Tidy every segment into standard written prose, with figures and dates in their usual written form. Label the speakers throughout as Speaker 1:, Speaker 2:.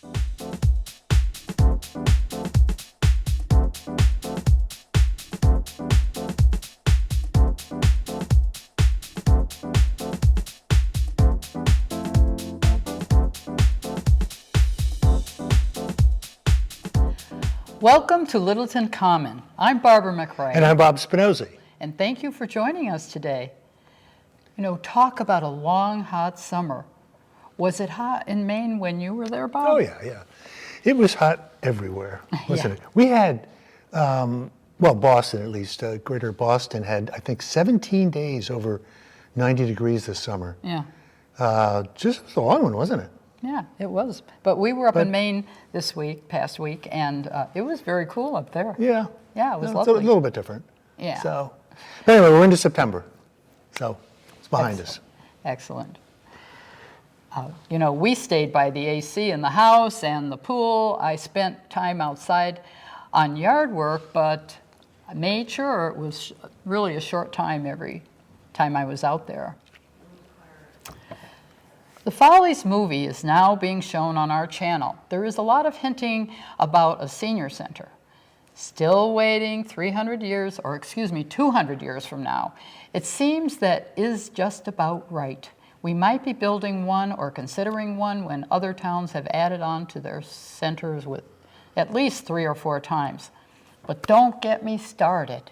Speaker 1: Welcome to Littleton Common. I'm Barbara McRae.
Speaker 2: And I'm Bob Spinozzi.
Speaker 1: And thank you for joining us today. You know, talk about a long, hot summer. Was it hot in Maine when you were there, Bob?
Speaker 2: Oh, yeah. It was hot everywhere, wasn't
Speaker 1: Yeah.
Speaker 2: it? We had, well, Boston at least, greater Boston had, I think, 17 days over 90 degrees this summer.
Speaker 1: Yeah.
Speaker 2: Just a long one, wasn't it?
Speaker 1: Yeah, it was. But we were up in Maine this week, past week, and it was very cool up there.
Speaker 2: Yeah.
Speaker 1: Yeah, it was
Speaker 2: No, it's a
Speaker 1: lovely.
Speaker 2: little bit different.
Speaker 1: Yeah.
Speaker 2: So, but anyway, we're into September, so it's behind us.
Speaker 1: Excellent. You know, we stayed by the AC in the house and the pool. I spent time outside on yard work, but I made sure it was really a short time every time I was out there. The Follies movie is now being shown on our channel. There is a lot of hinting about a senior center. Still waiting 200 years from now. It seems that is just about right. We might be building one or considering one when other towns have added on to their centers with at least 3 or 4 times. But don't get me started.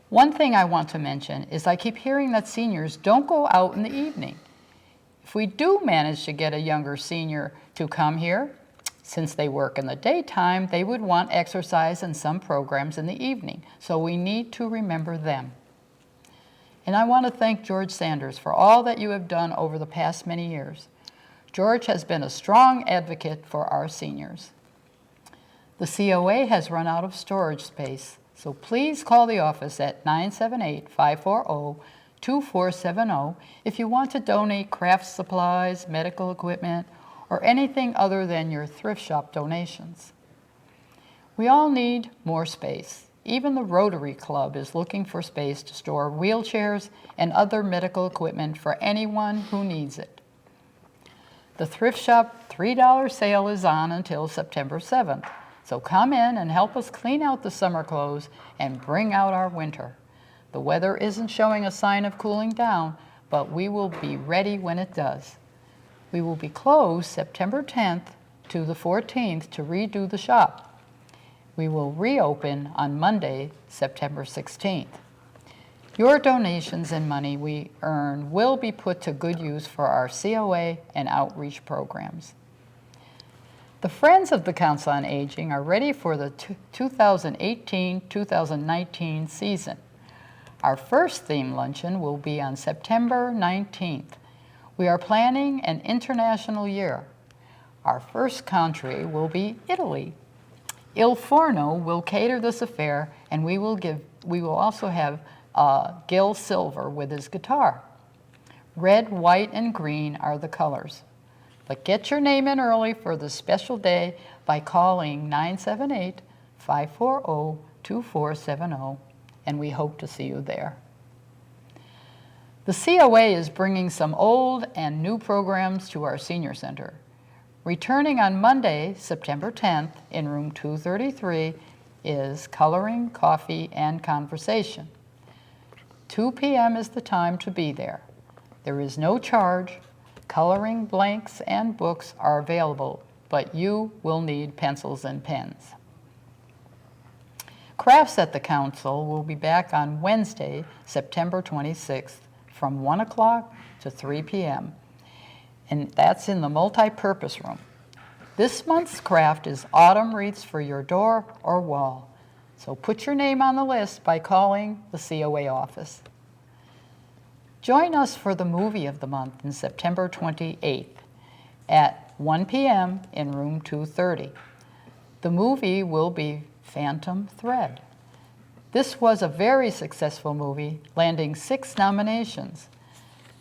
Speaker 1: One thing I want to mention is I keep hearing that seniors don't go out in the evening. If we do manage to get a younger senior to come here, since they work in the daytime, they would want exercise and some programs in the evening, so we need to remember them. And I want to thank George Sanders for all that you have done over the past many years. George has been a strong advocate for our seniors. The COA has run out of storage space, so please call the office at 978-540-2470 if you want to donate craft supplies, medical equipment, or anything other than your thrift shop donations. We all need more space. Even the Rotary Club is looking for space to store wheelchairs and other medical equipment for anyone who needs it. The thrift shop $3 sale is on until September 7th, so come in and help us clean out the summer clothes and bring out our winter. The weather isn't showing a sign of cooling down, but we will be ready when it does. We will be closed September 10th to the 14th to redo the shop. We will reopen on Monday, September 16th. Your donations and money we earn will be put to good use for our COA and outreach programs. The Friends of the Council on Aging are ready for the 2018-2019 season. Our first theme luncheon will be on September 19th. We are planning an international year. Our first country will be Italy. Il Forno will cater this affair, and we will also have Gil Silver with his guitar. Red, white, and green are the colors. But get your name in early for the special day by calling 978-540-2470, and we hope to see you there. The COA is bringing some old and new programs to our senior center. Returning on Monday, September 10th, in room 233, is Coloring, Coffee, and Conversation. 2 p.m. is the time to be there. There is no charge. Coloring blanks and books are available, but you will need pencils and pens. Crafts at the Council will be back on Wednesday, September 26th, from 1 o'clock to 3 p.m., and that's in the multi-purpose room. This month's craft is autumn wreaths for your door or wall. So put your name on the list by calling the COA office. Join us for the movie of the month on September 28th at 1 p.m. in room 230. The movie will be Phantom Thread. This was a very successful movie, landing 6 nominations.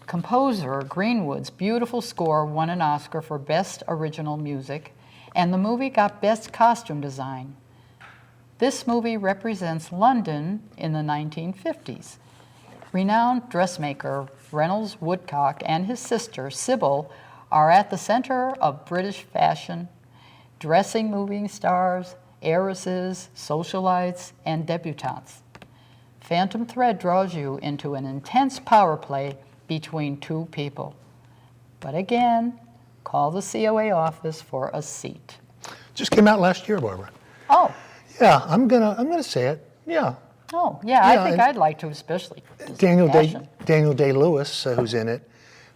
Speaker 1: Composer Greenwood's beautiful score won an Oscar for Best Original Music, and the movie got Best Costume Design. This movie represents London in the 1950s. Renowned dressmaker Reynolds Woodcock and his sister, Sybil, are at the center of British fashion, dressing movie stars, heiresses, socialites, and debutantes. Phantom Thread draws you into an intense power play between two people. But again, call the COA office for a seat.
Speaker 2: Just came out last year, Barbara.
Speaker 1: Oh,
Speaker 2: Yeah, I'm gonna say it. Yeah.
Speaker 1: oh, yeah,
Speaker 2: Yeah,
Speaker 1: I think
Speaker 2: and
Speaker 1: I'd like to, especially.
Speaker 2: Daniel
Speaker 1: fashion.
Speaker 2: Day-Lewis, who's in it.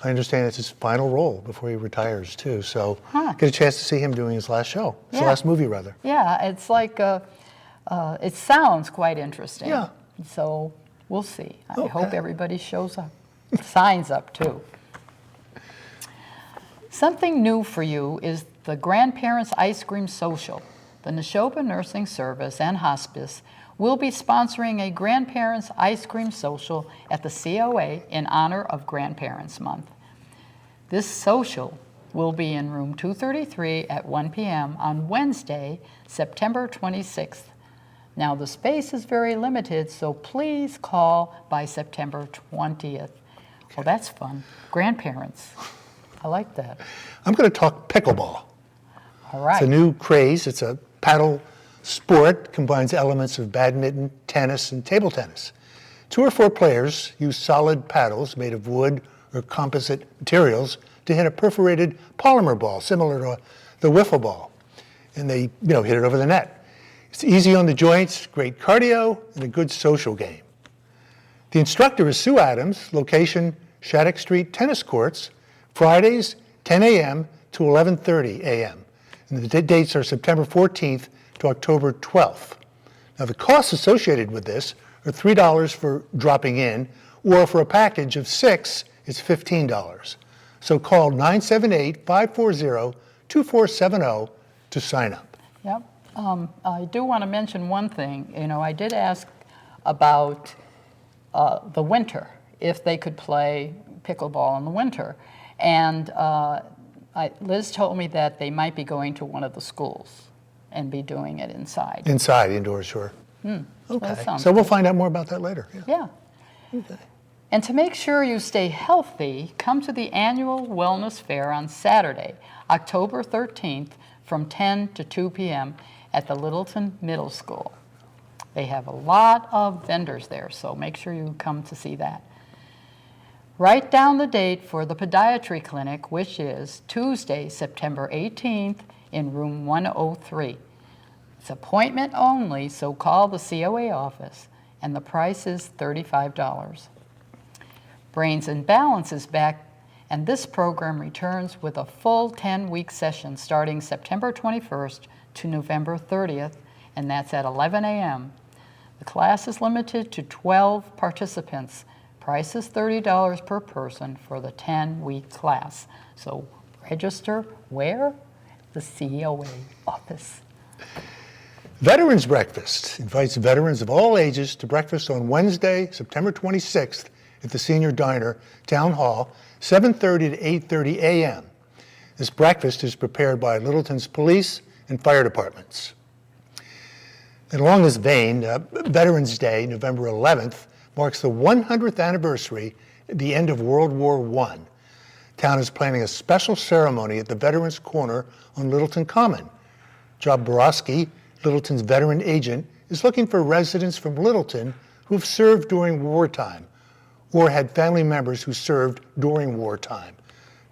Speaker 2: I understand it's his final role before he retires too. So
Speaker 1: Huh.
Speaker 2: get a chance to see him doing his last show, his
Speaker 1: Yeah.
Speaker 2: last movie rather.
Speaker 1: Yeah, it's like, it sounds quite interesting.
Speaker 2: Yeah.
Speaker 1: So we'll see. I
Speaker 2: Okay.
Speaker 1: hope everybody shows up, signs up too. Something new for you is the Grandparents Ice Cream Social. The Neshoba Nursing Service and Hospice will be sponsoring a Grandparents Ice Cream Social at the COA in honor of Grandparents Month. This social will be in room 233 at 1 p.m. on Wednesday, September 26th. Now, the space is very limited, so please call by September 20th. Well, that's fun. Grandparents. I like that.
Speaker 2: I'm going to talk pickleball.
Speaker 1: All right.
Speaker 2: It's a new craze. It's a paddle sport, combines elements of badminton, tennis, and table tennis. 2 or 4 players use solid paddles made of wood or composite materials to hit a perforated polymer ball, similar to the wiffle ball. And they, hit it over the net. It's easy on the joints, great cardio, and a good social game. The instructor is Sue Adams, location Shattuck Street Tennis Courts, Fridays, 10 a.m. to 11:30 a.m. And the dates are September 14th to October 12th. Now, the costs associated with this are $3 for dropping in, or for a package of 6, it's $15. So call 978-540-2470 to sign up.
Speaker 1: Yep. I do want to mention one thing. I did ask about the winter, if they could play pickleball in the winter. And Liz told me that they might be going to one of the schools and be doing it inside.
Speaker 2: Inside, indoors, sure.
Speaker 1: That
Speaker 2: Okay.
Speaker 1: sounds
Speaker 2: So we'll
Speaker 1: good.
Speaker 2: find out more about that later. Yeah.
Speaker 1: Yeah. And to make sure you stay healthy, come to the annual Wellness Fair on Saturday, October 13th from 10 to 2 p.m. at the Littleton Middle School. They have a lot of vendors there, so make sure you come to see that. Write down the date for the podiatry clinic, which is Tuesday, September 18th in room 103. It's appointment only, so call the COA office, and the price is $35. Brains and Balance is back, and this program returns with a full 10-week session starting September 21st to November 30th, and that's at 11 a.m. The class is limited to 12 participants. Price is $30 per person for the 10-week class. So register where? The COA office.
Speaker 2: Veterans Breakfast invites veterans of all ages to breakfast on Wednesday, September 26th at the Senior Diner, Town Hall, 7:30 to 8:30 a.m. This breakfast is prepared by Littleton's police and fire departments. And along this vein, Veterans Day, November 11th, marks the 100th anniversary at the end of World War I. Town is planning a special ceremony at the Veterans Corner on Littleton Common. Job Borowski, Littleton's veteran agent, is looking for residents from Littleton who have served during wartime or had family members who served during wartime.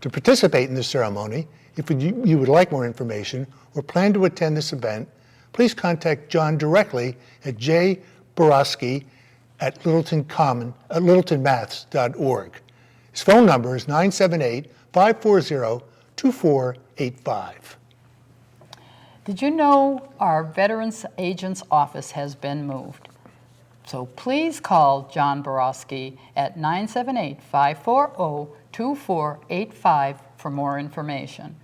Speaker 2: To participate in the ceremony, if you would like more information or plan to attend this event, please contact John directly at jborowski@littletonmaths.org. His phone number is 978-540-2485.
Speaker 1: Did you know our Veterans Agent's office has been moved? So please call John Borowski at 978-540-2485 for more information.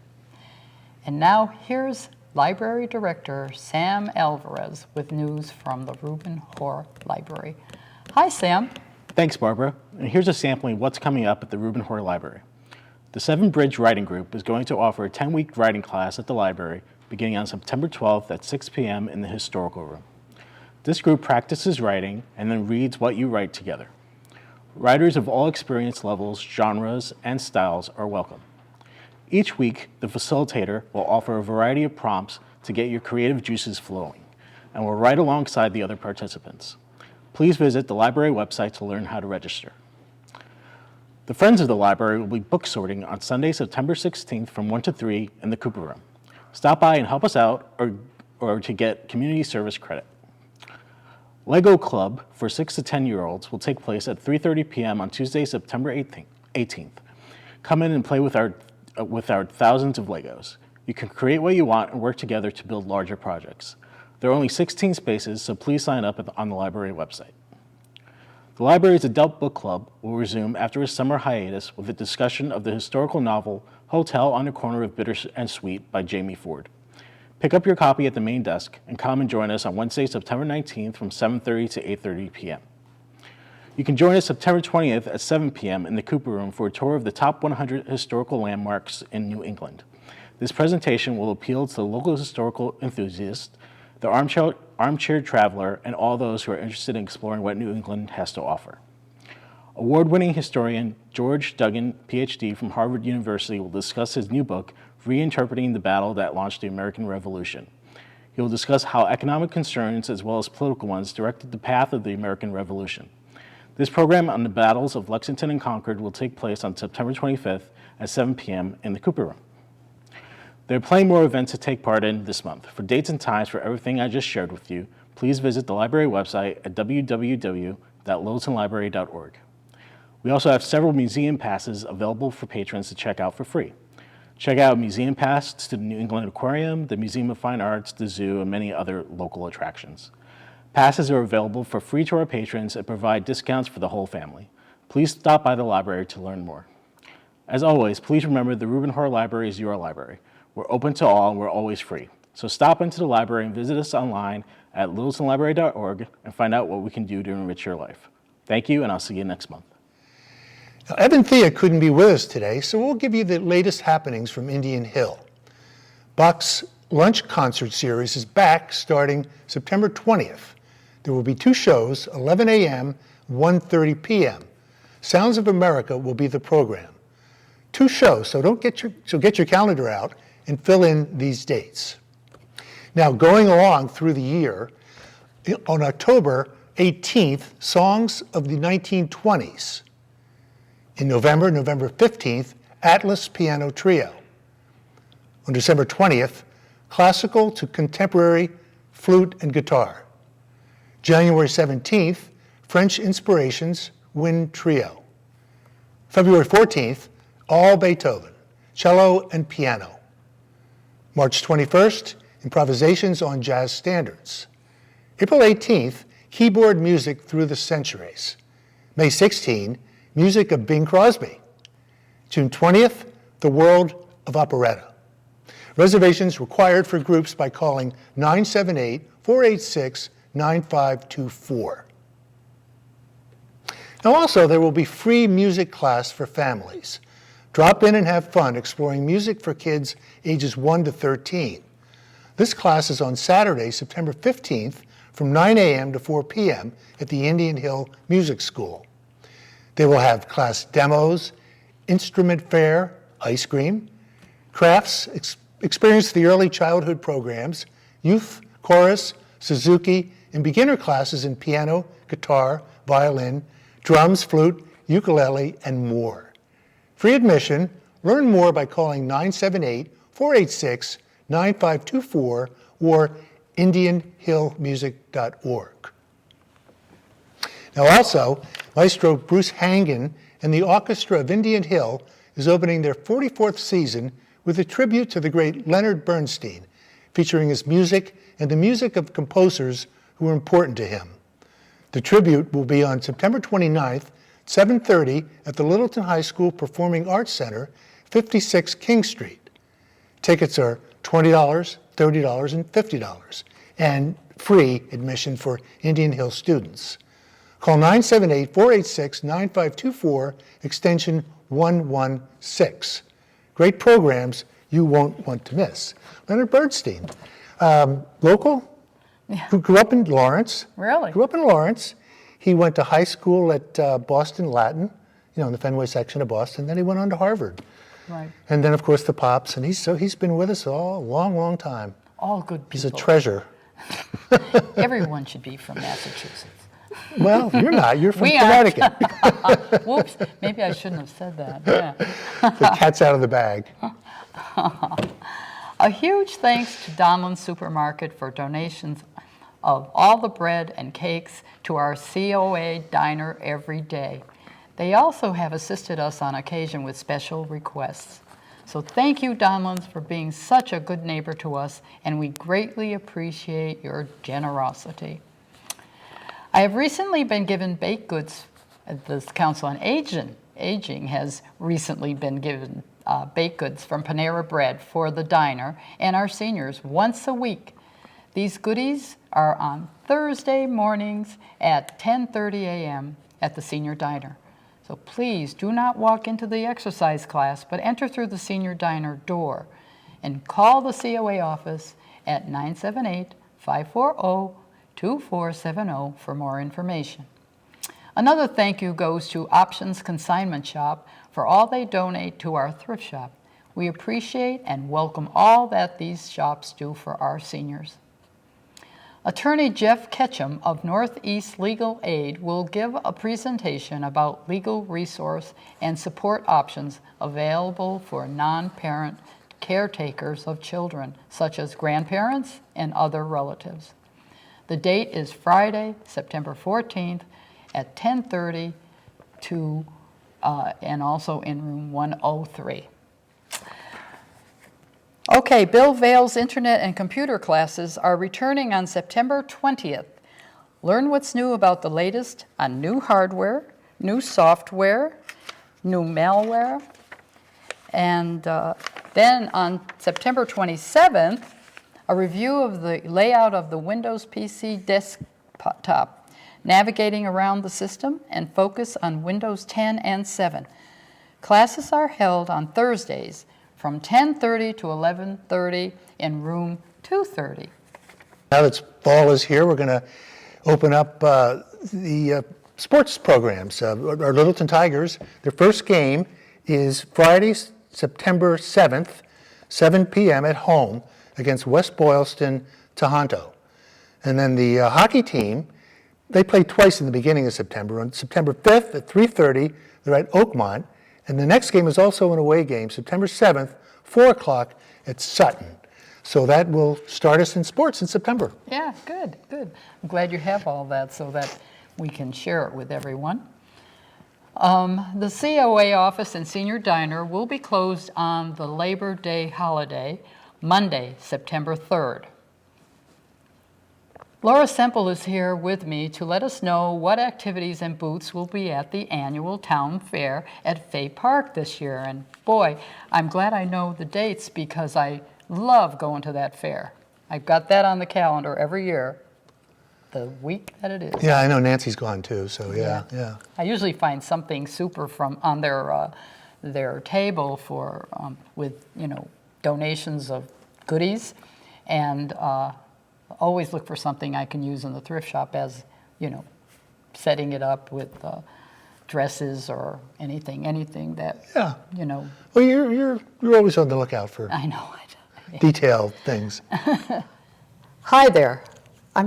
Speaker 1: And now here's Library Director Sam Alvarez with news from the Reuben Hoare Library. Hi, Sam.
Speaker 3: Thanks, Barbara. And here's a sampling of what's coming up at the Reuben Hoare Library. The Seven Bridge Writing Group is going to offer a 10-week writing class at the library beginning on September 12th at 6 p.m. in the Historical Room. This group practices writing and then reads what you write together. Writers of all experience levels, genres, and styles are welcome. Each week, the facilitator will offer a variety of prompts to get your creative juices flowing, and will write alongside the other participants. Please visit the library website to learn how to register. The Friends of the Library will be book sorting on Sunday, September 16th from 1 to 3 in the Cooper Room. Stop by and help us out or to get community service credit. Lego Club for 6 to 10-year-olds will take place at 3:30 p.m. on Tuesday, September 18th. Come in and play with our thousands of Legos. You can create what you want and work together to build larger projects. There are only 16 spaces, so please sign up on the library website. The library's adult book club will resume after a summer hiatus with a discussion of the historical novel Hotel on the Corner of Bitter and Sweet by Jamie Ford. Pick up your copy at the main desk and come and join us on Wednesday, September 19th from 7:30 to 8:30 p.m. You can join us September 20th at 7 p.m. in the Cooper Room for a tour of the top 100 historical landmarks in New England. This presentation will appeal to the local historical enthusiast, the armchair traveler, and all those who are interested in exploring what New England has to offer. Award-winning historian George Duggan, PhD from Harvard University, will discuss his new book, Reinterpreting the Battle That Launched the American Revolution. He will discuss how economic concerns as well as political ones directed the path of the American Revolution. This program on the battles of Lexington and Concord will take place on September 25th at 7 p.m. in the Cooper Room. There are plenty more events to take part in this month. For dates and times for everything I just shared with you, please visit the library website at www.littletonlibrary.org. We also have several museum passes available for patrons to check out for free. Check out Museum Pass to the New England Aquarium, the Museum of Fine Arts, the zoo, and many other local attractions. Passes are available for free to our patrons and provide discounts for the whole family. Please stop by the library to learn more. As always, please remember the Reuben Hoare Library is your library. We're open to all and we're always free. So stop into the library and visit us online at littletonlibrary.org and find out what we can do to enrich your life. Thank you, and I'll see you next month.
Speaker 2: Now, Evan Thea couldn't be with us today, so we'll give you the latest happenings from Indian Hill. Bach's Lunch Concert Series is back starting September 20th. There will be 2 shows, 11 a.m., 1:30 p.m. Sounds of America will be the program. 2 shows, so get your calendar out and fill in these dates. Now, going along through the year, on October 18th, Songs of the 1920s. In November 15th, Atlas Piano Trio. On December 20th, Classical to Contemporary Flute and Guitar. January 17th, French Inspirations Wind Trio. February 14th, all Beethoven, cello and piano. March 21st, Improvisations on Jazz Standards. April 18th, Keyboard Music Through the Centuries. May 16, Music of Bing Crosby. June 20th, The World of Operetta. Reservations required for groups by calling 978-486-9524. Now also, there will be free music class for families. Drop in and have fun exploring music for kids ages 1 to 13. This class is on Saturday, September 15th from 9 a.m. to 4 p.m. at the Indian Hill Music School. They will have class demos, instrument fair, ice cream, crafts, experience the early childhood programs, youth, chorus, Suzuki, and beginner classes in piano, guitar, violin, drums, flute, ukulele, and more. Free admission. Learn more by calling 978-486-9524 or indianhillmusic.org. Now also, Maestro Bruce Hangen and the Orchestra of Indian Hill is opening their 44th season with a tribute to the great Leonard Bernstein, featuring his music and the music of composers who were important to him. The tribute will be on September 29th, 7:30 at the Littleton High School Performing Arts Center, 56 King Street. Tickets are $20, $30, and $50, and free admission for Indian Hill students. Call 978-486-9524, extension 116. Great programs you won't want to miss. Leonard Bernstein, local, who grew up in Lawrence.
Speaker 1: Really?
Speaker 2: Grew up in Lawrence. He went to high school at Boston Latin, in the Fenway section of Boston. Then he went on to Harvard.
Speaker 1: Right.
Speaker 2: And then, of course, the Pops, and he's been with us all a long, long time.
Speaker 1: All good people.
Speaker 2: He's a treasure.
Speaker 1: Everyone should be from Massachusetts.
Speaker 2: Well, you're not. You're from
Speaker 1: We aren't.
Speaker 2: Connecticut.
Speaker 1: Whoops, maybe I shouldn't have said that. Yeah.
Speaker 2: The cat's out of the bag.
Speaker 1: A huge thanks to Donlin Supermarket for donations of all the bread and cakes to our COA diner every day. They also have assisted us on occasion with special requests. So thank you, Donlins, for being such a good neighbor to us, and we greatly appreciate your generosity. I have recently been given baked goods. The Council on Aging has recently been given baked goods from Panera Bread for the diner and our seniors once a week. These goodies are on Thursday mornings at 10:30 a.m. at the senior diner. So please do not walk into the exercise class, but enter through the senior diner door and call the COA office at 978-540-2470 for more information. Another thank you goes to Options Consignment Shop for all they donate to our thrift shop. We appreciate and welcome all that these shops do for our seniors. Attorney Jeff Ketchum of Northeast Legal Aid will give a presentation about legal resource and support options available for non-parent caretakers of children, such as grandparents and other relatives. The date is Friday, September 14th at 10:30 and also in room 103. Okay, Bill Vale's internet and computer classes are returning on September 20th. Learn what's new about the latest on new hardware, new software, new malware, and then on September 27th, a review of the layout of the Windows PC desktop, navigating around the system, and focus on Windows 10 and 7. Classes are held on Thursdays from 10:30 to 11:30 in room 230.
Speaker 2: Now that fall is here, we're going to open up the sports programs. Our Littleton Tigers, their first game is Friday, September 7th, 7 p.m. at home against West Boylston Tohoto. And then the hockey team, they play twice in the beginning of September. On September 5th at 3:30, they're at Oakmont. And the next game is also an away game, September 7th, 4 o'clock at Sutton. So that will start us in sports in September.
Speaker 1: Yeah, good, good. I'm glad you have all that so that we can share it with everyone. The COA office and senior diner will be closed on the Labor Day holiday, Monday, September 3rd. Laura Semple is here with me to let us know what activities and booths will be at the annual town fair at Fay Park this year. And boy, I'm glad I know the dates because I love going to that fair. I've got that on the calendar every year, the week that it is.
Speaker 2: Yeah, I know Nancy's gone too, so yeah.
Speaker 1: I usually find something super from on their table for with donations of goodies, and always look for something I can use in the thrift shop as setting it up with dresses or anything that
Speaker 2: Well, you're always on the lookout for
Speaker 1: I know.
Speaker 2: detailed things.
Speaker 1: Hi there.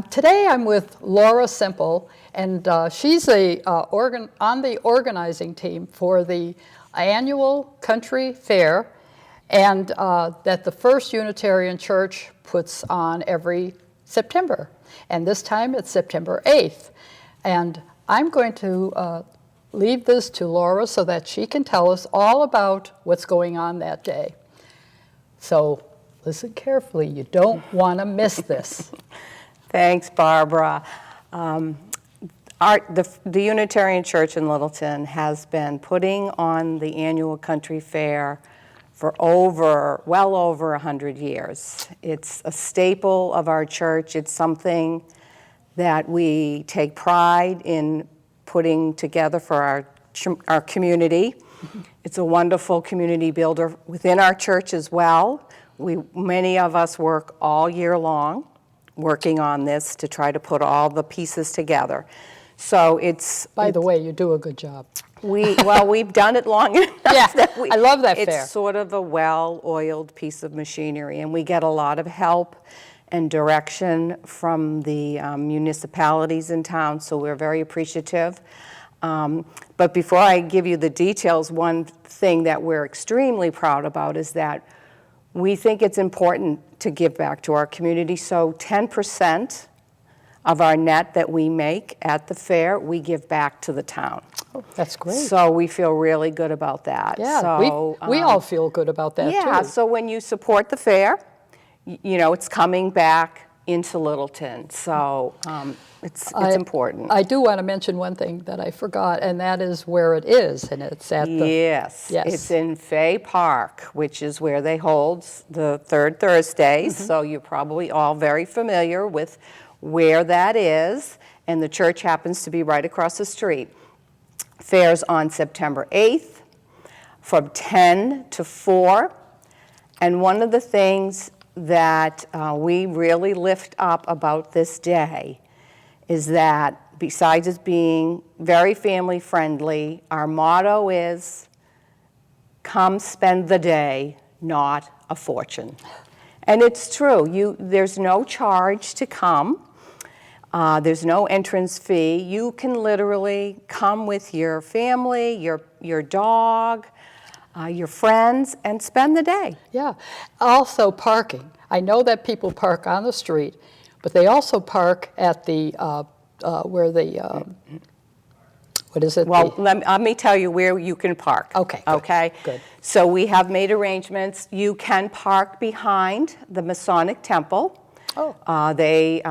Speaker 1: Today I'm with Laura Semple, and she's on the organizing team for the annual country fair, and that the First Unitarian Church puts on every September. And this time it's September 8th. And I'm going to leave this to Laura so that she can tell us all about what's going on that day. So listen carefully. You don't want to miss this.
Speaker 4: Thanks, Barbara. The Unitarian Church in Littleton has been putting on the annual country fair for well over 100 years. It's a staple of our church. It's something that we take pride in putting together for our community. It's a wonderful community builder within our church as well. Many of us work all year long working on this to try to put all the pieces together. So it's...
Speaker 1: By the way, you do a good job.
Speaker 4: We've done it long enough.
Speaker 1: Yeah,
Speaker 4: that
Speaker 1: I love that fair.
Speaker 4: It's sort of a well-oiled piece of machinery, and we get a lot of help and direction from the municipalities in town, so we're very appreciative. But before I give you the details, one thing that we're extremely proud about is that we think it's important to give back to our community. So 10% of our net that we make at the fair, we give back to the town.
Speaker 1: Oh, that's great.
Speaker 4: So we feel really good about that.
Speaker 1: Yeah,
Speaker 4: so,
Speaker 1: we all feel good about that, too.
Speaker 4: yeah, so when you support the fair, you know, it's coming back into Littleton. So it's important.
Speaker 1: I do want to mention one thing that I forgot, and that is where it is, and it's at the...
Speaker 4: Yes, it's in Fay Park, which is where they hold the third Thursdays. So you're probably all very familiar with where that is, and the church happens to be right across the street. Fair's on September 8th from 10 to 4, and one of the things that we really lift up about this day is that besides it being very family friendly, our motto is, come spend the day, not a fortune. And it's true, there's no charge to come. There's no entrance fee. You can literally come with your family, your dog, your friends, and spend the day.
Speaker 1: Yeah. Also, parking. I know that people park on the street, but they also park at the, where the, what is it?
Speaker 4: Well, let me tell you where you can park.
Speaker 1: Okay. Good.
Speaker 4: Okay?
Speaker 1: Good.
Speaker 4: So we have made arrangements. You can park behind the Masonic Temple.
Speaker 1: Oh.
Speaker 4: They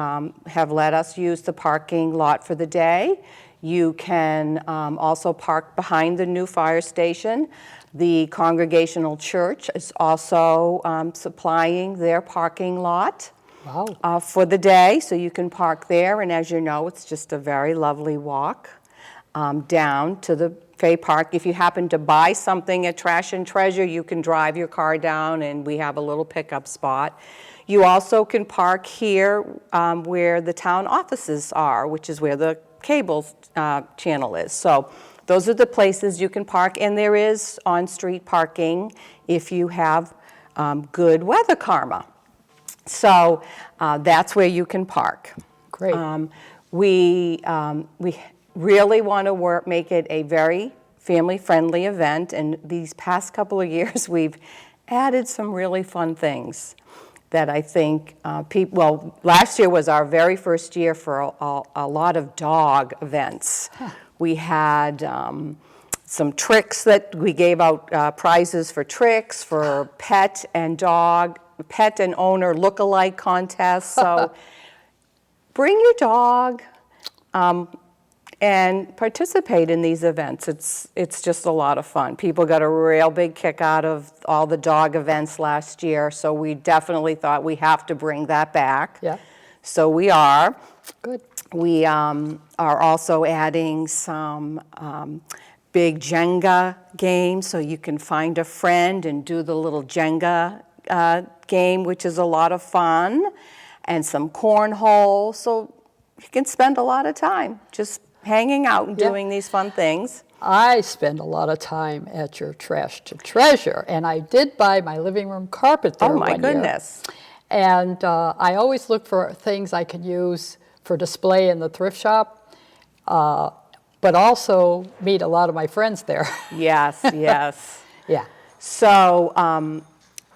Speaker 4: have let us use the parking lot for the day. You can also park behind the new fire station. The Congregational Church is also supplying their parking lot for the day, so you can park there. And as you know, it's just a very lovely walk down to the Fay Park. If you happen to buy something at Trash and Treasure, you can drive your car down, and we have a little pickup spot. You also can park here where the town offices are, which is where the cable channel is. So those are the places you can park, and there is on-street parking if you have good weather karma. So that's where you can park.
Speaker 1: Great.
Speaker 4: We really want to make it a very family-friendly event, and these past couple of years we've added some really fun things that I think well, last year was our very first year for a lot of dog events. Huh. We had some tricks that we gave out prizes for tricks, for pet and owner look-alike contests. So bring your dog and participate in these events. It's just a lot of fun. People got a real big kick out of all the dog events last year, so we definitely thought we have to bring that back.
Speaker 1: Yeah.
Speaker 4: So we are.
Speaker 1: Good.
Speaker 4: We are also adding some big Jenga games, so you can find a friend and do the little Jenga game, which is a lot of fun, and some cornhole, so you can spend a lot of time just hanging out and doing these fun things.
Speaker 1: I spend a lot of time at your Trash to Treasure, and I did buy my living room carpet there one year.
Speaker 4: Oh, my goodness.
Speaker 1: And I always look for things I can use for display in the thrift shop, but also meet a lot of my friends there.
Speaker 4: Yes, yes.
Speaker 1: Yeah.
Speaker 4: So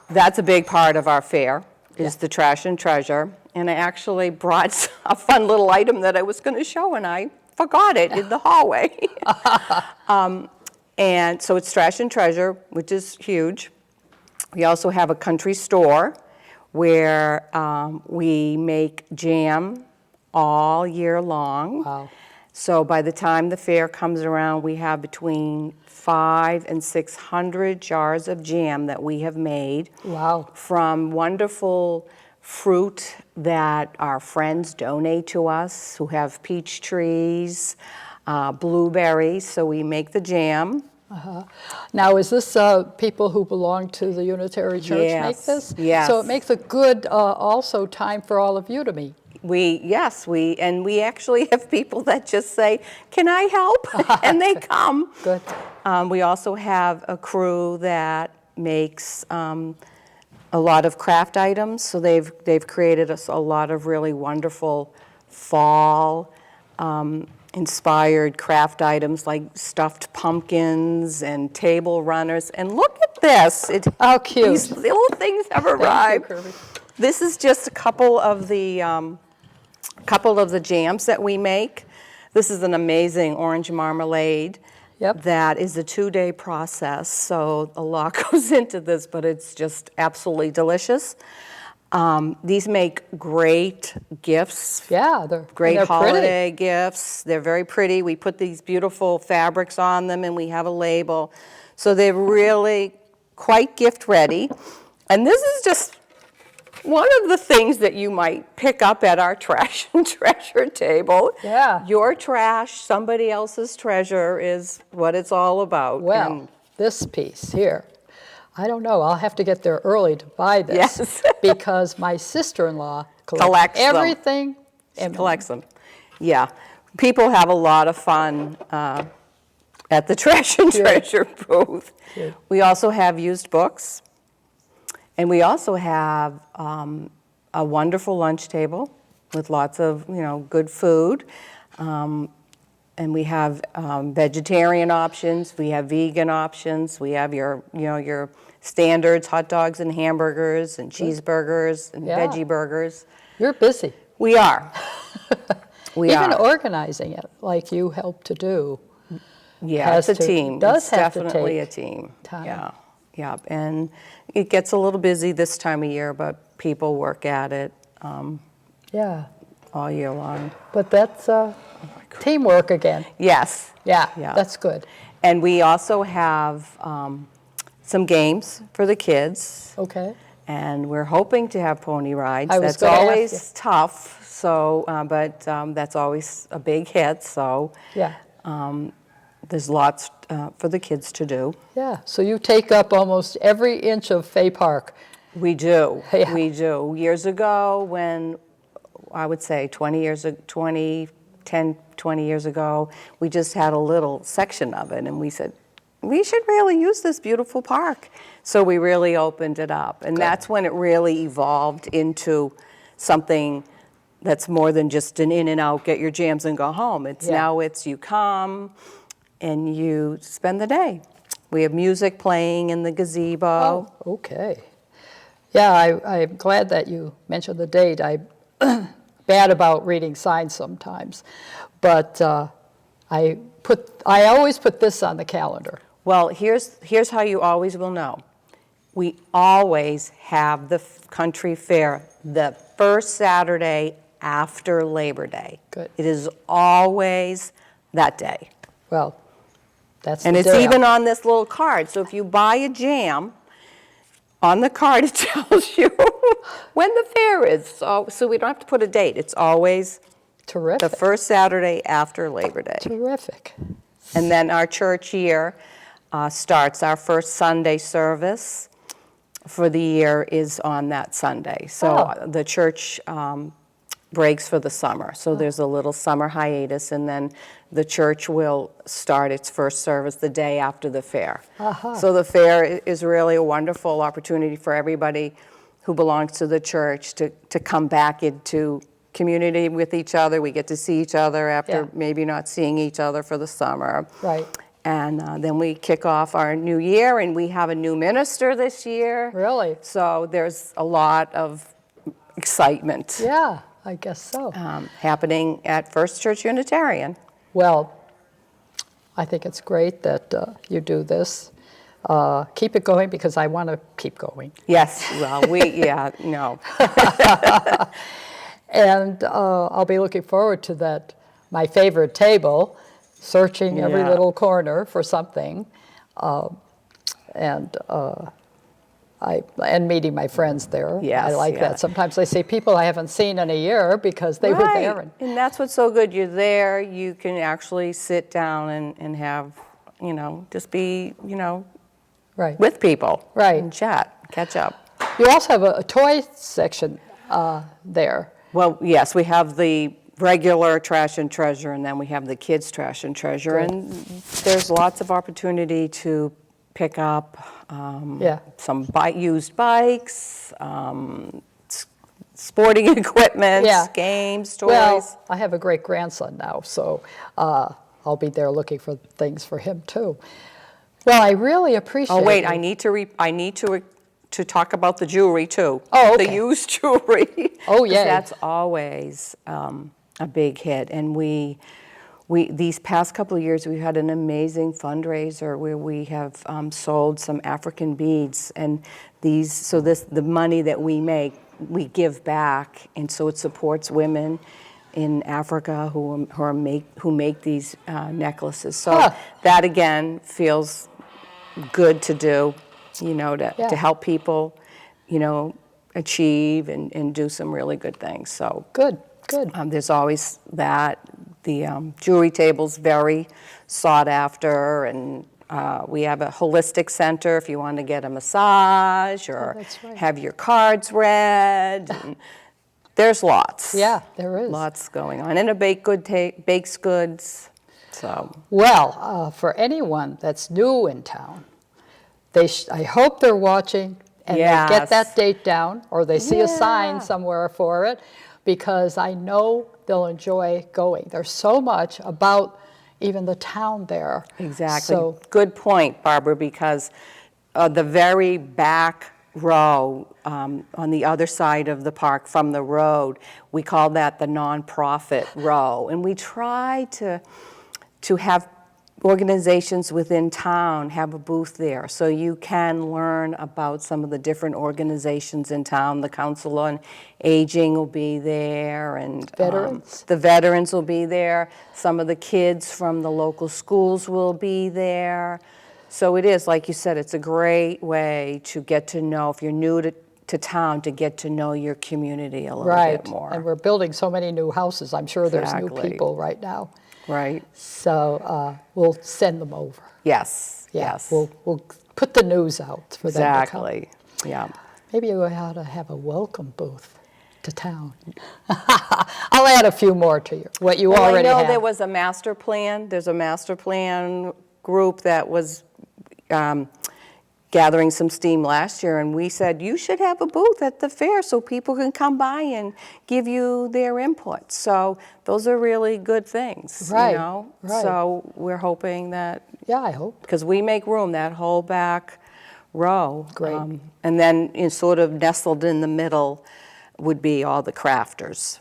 Speaker 4: that's a big part of our fair, is the Trash and Treasure. And I actually brought a fun little item that I was going to show, and I forgot it in the hallway. And so it's Trash and Treasure, which is huge. We also have a country store where we make jam all year long.
Speaker 1: Wow.
Speaker 4: So by the time the fair comes around, we have between 500 and 600 jars of jam that we have made.
Speaker 1: Wow.
Speaker 4: From wonderful fruit that our friends donate to us, who have peach trees, blueberries, so we make the jam.
Speaker 1: Now, is this people who belong to the Unitary Church make this?
Speaker 4: Yes.
Speaker 1: So it makes a good also time for all of you to meet.
Speaker 4: Yes, we actually have people that just say, "Can I help?" and they come.
Speaker 1: Good.
Speaker 4: We also have a crew that makes a lot of craft items, so they've created us a lot of really wonderful fall inspired craft items like stuffed pumpkins and table runners. And look at this!
Speaker 1: How cute.
Speaker 4: These little things have arrived.
Speaker 1: Kirby.
Speaker 4: This is just a couple of the jams that we make. This is an amazing orange marmalade.
Speaker 1: Yep.
Speaker 4: That is a 2-day process, so a lot goes into this, but it's just absolutely delicious. These make great gifts.
Speaker 1: Yeah,
Speaker 4: Great
Speaker 1: they're
Speaker 4: holiday gifts. They're very pretty. We put these beautiful fabrics on them, and we have a label. So they're really quite gift ready. And this is just one of the things that you might pick up at our trash and treasure table.
Speaker 1: Yeah.
Speaker 4: Your trash, somebody else's treasure is what it's all about.
Speaker 1: Well,
Speaker 4: And
Speaker 1: this piece here, I don't know. I'll have to get there early to buy this.
Speaker 4: Yes.
Speaker 1: Because my sister-in-law
Speaker 4: Collects them.
Speaker 1: everything.
Speaker 4: she collects them. Yeah. People have a lot of fun at the trash and treasure booth.
Speaker 1: Yeah.
Speaker 4: We also have used books. And we also have a wonderful lunch table with lots of, good food. And we have vegetarian options, we have vegan options, we have your standards, hot dogs and hamburgers and cheeseburgers and
Speaker 1: Yeah.
Speaker 4: veggie burgers.
Speaker 1: You're busy.
Speaker 4: We are. We
Speaker 1: Even
Speaker 4: are.
Speaker 1: organizing it, like you help to do.
Speaker 4: Yeah,
Speaker 1: has
Speaker 4: it's a
Speaker 1: to-
Speaker 4: team.
Speaker 1: does
Speaker 4: It's
Speaker 1: have to
Speaker 4: definitely a
Speaker 1: take
Speaker 4: team.
Speaker 1: time.
Speaker 4: Yeah, yeah. And it gets a little busy this time of year, but people work at it
Speaker 1: Yeah,
Speaker 4: all year long.
Speaker 1: but that's teamwork again.
Speaker 4: Yes.
Speaker 1: Yeah,
Speaker 4: Yeah.
Speaker 1: that's good.
Speaker 4: And we also have some games for the kids.
Speaker 1: Okay.
Speaker 4: And we're hoping to have pony rides.
Speaker 1: I was
Speaker 4: That's
Speaker 1: gonna ask
Speaker 4: always
Speaker 1: you.
Speaker 4: tough. So, but that's always a big hit. So
Speaker 1: Yeah,
Speaker 4: there's lots for the kids to do.
Speaker 1: yeah. So you take up almost every inch of Fay Park.
Speaker 4: We do.
Speaker 1: Yeah.
Speaker 4: We do. Years ago, when I would say 20 years ago, we just had a little section of it, and we said, we should really use this beautiful park. So we really opened it up, and that's when it really evolved into something that's more than just an in and out, get your jams and go home. It's
Speaker 1: Yeah.
Speaker 4: now it's you come and you spend the day. We have music playing in the gazebo.
Speaker 1: Oh, okay. Yeah, I'm glad that you mentioned the date. I'm bad about reading signs sometimes, but I always put this on the calendar.
Speaker 4: Well, here's how you always will know. We always have the country fair the first Saturday after Labor Day.
Speaker 1: Good.
Speaker 4: It is always that day.
Speaker 1: Well, that's
Speaker 4: And
Speaker 1: the
Speaker 4: it's
Speaker 1: day
Speaker 4: even on this little card. So if you buy a jam, on the card it tells you when the fair is. So we don't have to put a date. It's always
Speaker 1: Terrific.
Speaker 4: the first Saturday after Labor Day.
Speaker 1: Terrific.
Speaker 4: And then our church year starts. Our first Sunday service for the year is on that Sunday. So
Speaker 1: Oh.
Speaker 4: the church breaks for the summer. So there's a little summer hiatus, and then the church will start its first service the day after the fair.
Speaker 1: Aha.
Speaker 4: So the fair is really a wonderful opportunity for everybody who belongs to the church to come back into community with each other. We get to see each other after
Speaker 1: Yeah.
Speaker 4: maybe not seeing each other for the summer.
Speaker 1: Right.
Speaker 4: And then we kick off our new year, and we have a new minister this year.
Speaker 1: Really?
Speaker 4: So there's a lot of excitement
Speaker 1: Yeah, I guess so.
Speaker 4: happening at First Church Unitarian.
Speaker 1: Well, I think it's great that you do this. Keep it going because I want to keep going.
Speaker 4: Yes, well, no.
Speaker 1: And I'll be looking forward to that, my favorite table, searching every
Speaker 4: Yeah.
Speaker 1: little corner for something, and meeting my friends there. I
Speaker 4: Yes,
Speaker 1: like
Speaker 4: yeah.
Speaker 1: that. Sometimes I see people I haven't seen in a year because they were there.
Speaker 4: Right, and that's what's so good. You're there, you can actually sit down and have, just be,
Speaker 1: Right.
Speaker 4: with people.
Speaker 1: Right.
Speaker 4: And chat, catch up.
Speaker 1: You also have a toy section there.
Speaker 4: Well, yes, we have the regular trash and treasure, and then we have the kids' trash and treasure.
Speaker 1: Good.
Speaker 4: And there's lots of opportunity to pick up
Speaker 1: Yeah.
Speaker 4: some used bikes, sporting equipment,
Speaker 1: Yeah.
Speaker 4: games, toys.
Speaker 1: Well, I have a great grandson now, so I'll be there looking for things for him too. Well, I really appreciate.
Speaker 4: Oh, wait,
Speaker 1: you.
Speaker 4: I need to talk about the jewelry too.
Speaker 1: Oh, okay.
Speaker 4: The used jewelry.
Speaker 1: Oh,
Speaker 4: 'Cause
Speaker 1: yay.
Speaker 4: that's always a big hit. And we these past couple of years, we've had an amazing fundraiser where we have sold some African beads, and the money that we make, we give back, and so it supports women in Africa who make these necklaces. So
Speaker 1: Huh.
Speaker 4: that again feels good to do,
Speaker 1: Yeah.
Speaker 4: to help people, achieve and do some really good things. So
Speaker 1: Good, good.
Speaker 4: there's always that. The jewelry table's very sought after, and we have a holistic center if you want to get a massage or
Speaker 1: that's right.
Speaker 4: have your cards read. And there's lots.
Speaker 1: Yeah, there is.
Speaker 4: Lots going on. And a bakes goods. So
Speaker 1: Well, for anyone that's new in town, I hope they're watching and they get
Speaker 4: Yes.
Speaker 1: that date down, or they see a sign
Speaker 4: Yeah.
Speaker 1: somewhere for it, because I know they'll enjoy going. There's so much about even the town there.
Speaker 4: exactly.
Speaker 1: So,
Speaker 4: Good point, Barbara, because the very back row on the other side of the park from the road, we call that the nonprofit row. And we try to have organizations within town have a booth there, so you can learn about some of the different organizations in town. The Council on Aging will be there, and
Speaker 1: Veterans.
Speaker 4: the veterans will be there. Some of the kids from the local schools will be there. So it is, like you said, it's a great way to get to know, if you're new to town, to get to know your community a little
Speaker 1: right,
Speaker 4: bit more.
Speaker 1: and we're building so many new houses. I'm sure there's new
Speaker 4: Exactly.
Speaker 1: people right now.
Speaker 4: Right?
Speaker 1: So we'll send them over.
Speaker 4: Yes,
Speaker 1: Yeah,
Speaker 4: yes.
Speaker 1: we'll put the news out for them to come.
Speaker 4: Exactly, yeah.
Speaker 1: Maybe we ought to have a welcome booth to town. I'll add a few more to what you
Speaker 4: Well,
Speaker 1: already
Speaker 4: I know
Speaker 1: have.
Speaker 4: there was a master plan, there's a master plan group that was gathering some steam last year, and we said, you should have a booth at the fair so people can come by and give you their input. So those are really good things,
Speaker 1: Right,
Speaker 4: you know?
Speaker 1: right.
Speaker 4: So we're hoping that,
Speaker 1: Yeah, I hope.
Speaker 4: because we make room, that whole back row.
Speaker 1: Great.
Speaker 4: And then sort of nestled in the middle would be all the crafters,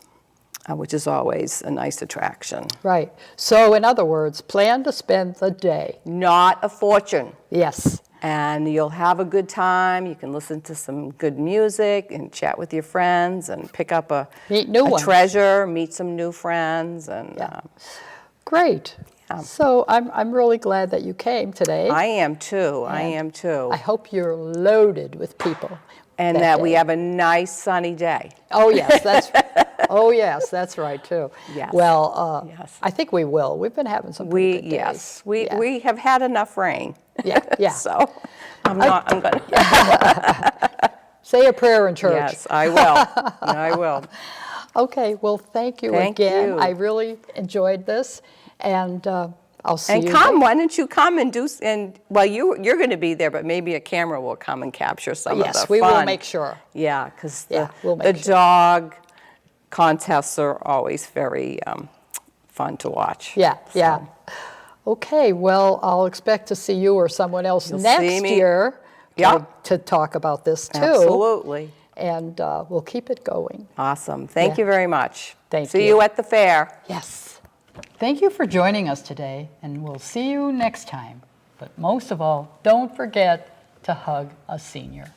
Speaker 4: which is always a nice attraction.
Speaker 1: Right. So in other words, plan to spend the day.
Speaker 4: Not a fortune.
Speaker 1: Yes.
Speaker 4: And you'll have a good time. You can listen to some good music and chat with your friends and pick up
Speaker 1: Meet new ones.
Speaker 4: treasure, meet some new friends. And
Speaker 1: Yeah. Great.
Speaker 4: Yeah.
Speaker 1: So I'm really glad that you came today.
Speaker 4: I am too. I
Speaker 1: And
Speaker 4: am too.
Speaker 1: I hope you're loaded with people.
Speaker 4: And that we
Speaker 1: day.
Speaker 4: have a nice sunny day.
Speaker 1: Oh yes, that's right too.
Speaker 4: Yes.
Speaker 1: Well,
Speaker 4: Yes.
Speaker 1: I think we will. We've been having some pretty good days.
Speaker 4: Yes,
Speaker 1: Yeah.
Speaker 4: we have had enough rain.
Speaker 1: Yeah, yeah.
Speaker 4: So I'm gonna.
Speaker 1: Say a prayer in church.
Speaker 4: Yes, I will. I will.
Speaker 1: Okay, well, thank you
Speaker 4: Thank
Speaker 1: again.
Speaker 4: you.
Speaker 1: I really enjoyed this, and I'll see
Speaker 4: And
Speaker 1: you.
Speaker 4: come, why don't you come and you're going to be there, but maybe a camera will come and capture some of the fun.
Speaker 1: Yes, we will make sure.
Speaker 4: Yeah, because
Speaker 1: Yeah, we'll
Speaker 4: the
Speaker 1: make sure.
Speaker 4: dog contests are always very fun to watch.
Speaker 1: Yeah, yeah.
Speaker 4: So,
Speaker 1: Okay, well, I'll expect to see you or someone else
Speaker 4: You'll
Speaker 1: next
Speaker 4: see me.
Speaker 1: year
Speaker 4: Yeah.
Speaker 1: to talk about this too.
Speaker 4: Absolutely.
Speaker 1: And we'll keep it going.
Speaker 4: Awesome. Thank
Speaker 1: Yeah.
Speaker 4: you very much.
Speaker 1: Thank
Speaker 4: See
Speaker 1: you.
Speaker 4: you at the fair.
Speaker 1: Yes. Thank you for joining us today, and we'll see you next time. But most of all, don't forget to hug a senior.